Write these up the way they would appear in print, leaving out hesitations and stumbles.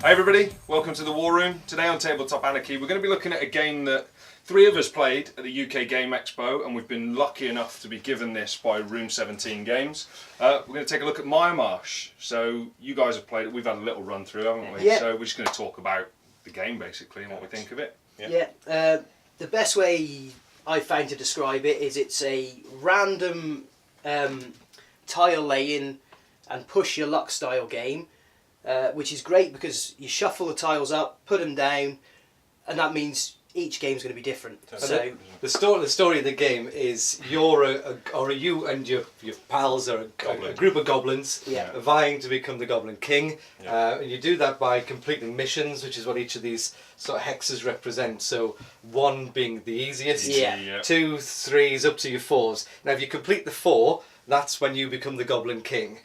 Hi everybody, welcome to the War Room. Today on Tabletop Anarchy we're going to be looking at a game that three of us played at the UK Game Expo, and we've been lucky enough to be given this by Room17 Games. We're going to take a look at Miremarsh. So you guys have played it, we've had a little run through, haven't we? Yeah. So we're just going to talk about the game basically and what we think of it. Yeah, the best way I found to describe it is it's a random tile laying and push your luck style game. Which is great because you shuffle the tiles up, put them down, and that means each game's going to be different. So the story of the game is you and your pals are a group of goblins vying to become the Goblin King, and you do that by completing missions, which is what each of these sort of hexes represent. So 1 being the easiest, 2, 3s up to your 4s. Now if you complete the 4, that's when you become the Goblin King.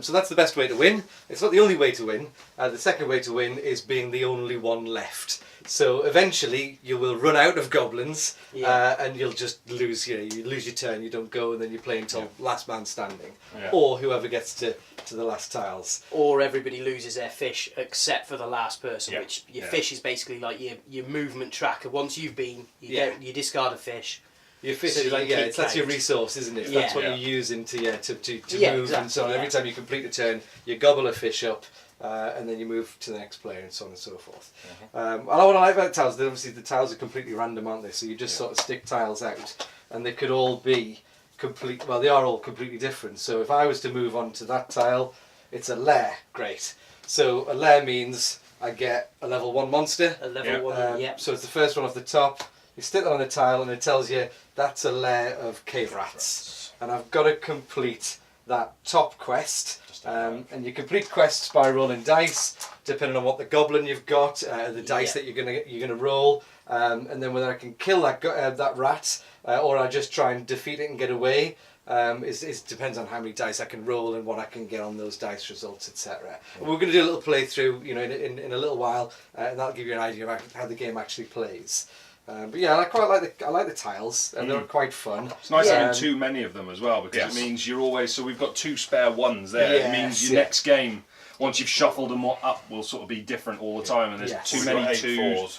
So that's the best way to win. It's not the only way to win. The second way to win is being the only one left. So eventually you will run out of goblins, and you'll just lose. You lose your turn. You don't go, and then you play until last man standing, or whoever gets to the last tiles. Or everybody loses their fish except for the last person. Which your fish is basically like your movement tracker. Once you've been, you discard a fish. Your fish is like, that's your resource, isn't it? That's what you're using to move, exactly, and so on. Every time you complete a turn, you gobble a fish up, and then you move to the next player, and so on and so forth. And what I like about tiles, obviously the tiles are completely random, aren't they? So you just sort of stick tiles out, and they could all be they are all completely different. So if I was to move on to that tile, it's a lair, great. So a lair means I get a level 1 monster. A level 1, So it's the first one off the top. You stick that on the tile and it tells you that's a lair of cave rats. And I've got to complete that top quest. And you complete quests by rolling dice, depending on what the goblin you've got, the dice that you're gonna roll, and then whether I can kill that rat or I just try and defeat it and get away. It depends on how many dice I can roll and what I can get on those dice results, etc. We're going to do a little playthrough, in a little while, and that'll give you an idea of how the game actually plays. But yeah, I like the tiles, and they're quite fun. It's nice having too many of them as well, because it means you're always, so we've got 2 spare ones there. It means your next game, once you've shuffled them up, will sort of be different all the time, and there's too many 2s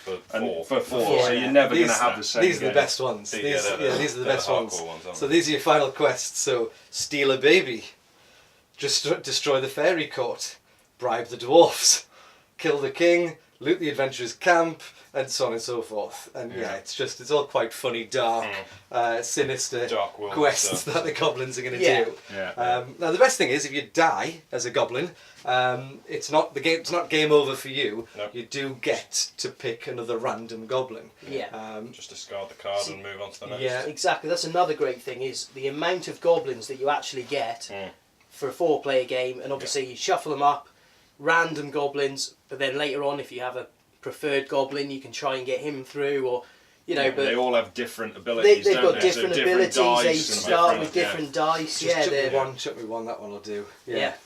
for 4, so you're never going to have the same. These are the best ones. These are the best ones. So these are your final quests. So steal a baby, just destroy the fairy court, bribe the dwarfs, kill the king, loot the adventurer's camp, and so on and so forth. And it's all quite funny, dark, sinister quests that the goblins are going to do. Now the best thing is, if you die as a goblin, it's not game over for you. You do get to pick another random goblin. Just discard the card and move on to the next. Yeah, exactly. That's another great thing, is the amount of goblins that you actually get for a 4-player game. And obviously you shuffle them up, random goblins, but then later on, if you have a preferred goblin, you can try and get him through, or but they all have different abilities. They've got different abilities. They start with different dice. Chuck me one. That one will do.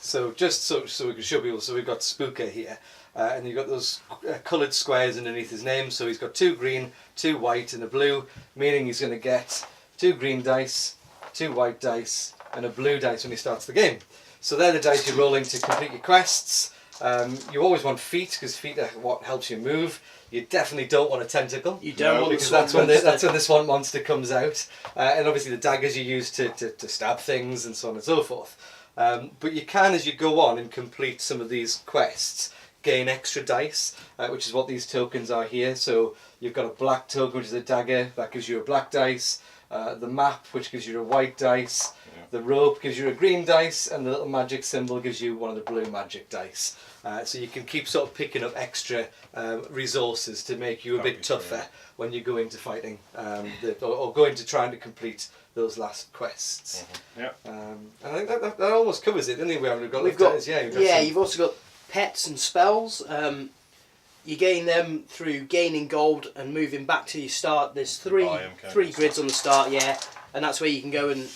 So just so we can show people. So we've got Spooker here, and you've got those coloured squares underneath his name. So he's got 2 green, 2 white, and a blue, meaning he's going to get 2 green dice, 2 white dice, and a blue dice when he starts the game. So they're the dice you're rolling to complete your quests. You always want feet, because feet are what helps you move. You definitely don't want a tentacle. You don't want, because that's when the swamp monster comes out. And obviously the daggers you use to stab things and so on and so forth. But you can, as you go on and complete some of these quests, gain extra dice, which is what these tokens are here. So you've got a black token, which is a dagger, that gives you a black dice. The map, which gives you a white dice. The rope gives you a green dice, and the little magic symbol gives you one of the blue magic dice. So you can keep sort of picking up extra resources to make you a bit tougher when you go into fighting, or go into trying to complete those last quests. And I think that almost covers it, didn't we? You've also got pets and spells. You gain them through gaining gold and moving back to your start. There's three grids on the start, and that's where you can go and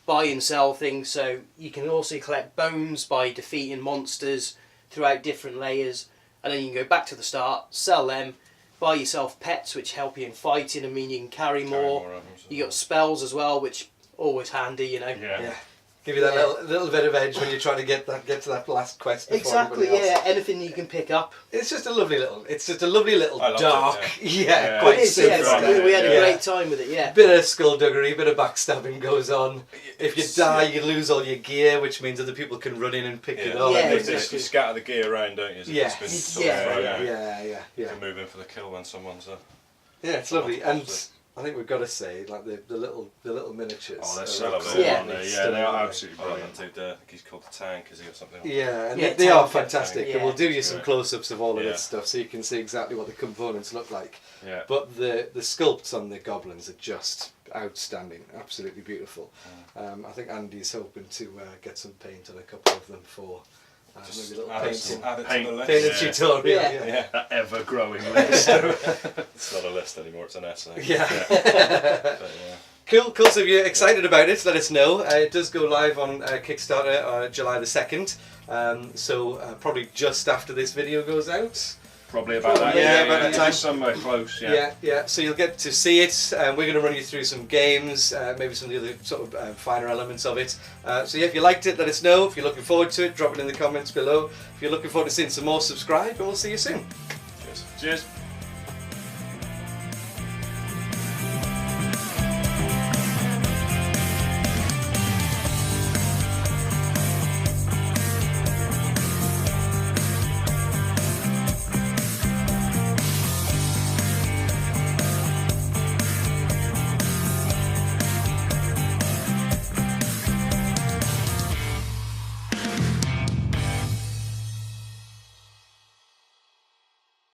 buy and sell things. So you can also collect bones by defeating monsters throughout different layers, and then you can go back to the start, sell them, buy yourself pets which help you in fighting and mean you can carry more. You got spells as well, which always handy, Give you that little bit of edge when you're trying to get to that last quest. Exactly. Yeah. Anything you can pick up. It's just a lovely little. Dark. Yeah. Quite It is, simple. yeah, we had a great time with it. Yeah. Bit of skullduggery, bit of backstabbing goes on. If you die, you lose all your gear, which means other people can run in and pick it up. Yeah, You scatter the gear around, don't you? Yeah. You can move in for the kill when someone's. Yeah, it's lovely, and I think we've got to say, like the little miniatures. Oh, they're I so love cool, it. aren't they? Yeah, they are absolutely I brilliant. think he's called the Tank, is he, or something? Yeah, and Yeah, they are tank, fantastic, yeah. and we'll do you It's some great. close-ups of all of Yeah. this stuff, so you can see exactly what the components look like. Yeah. But the sculpts on the goblins are just outstanding, absolutely beautiful. I think Andy's hoping to get some paint on a couple of them for maybe a little painting. Add it to Paint. the list. Painting tutorial. Yeah. Yeah. That ever-growing list. It's not a list anymore, it's an essay. Yeah. But, yeah. Cool. So if you're excited about it, let us know. It does go live on Kickstarter July the 2nd. So probably just after this video goes out. Probably about that. Yeah, about that time. Somewhere close. Yeah. So you'll get to see it. We're going to run you through some games, maybe some of the other sort of finer elements of it. So yeah, if you liked it, let us know. If you're looking forward to it, drop it in the comments below. If you're looking forward to seeing some more, subscribe, and we'll see you soon. Cheers. Cheers.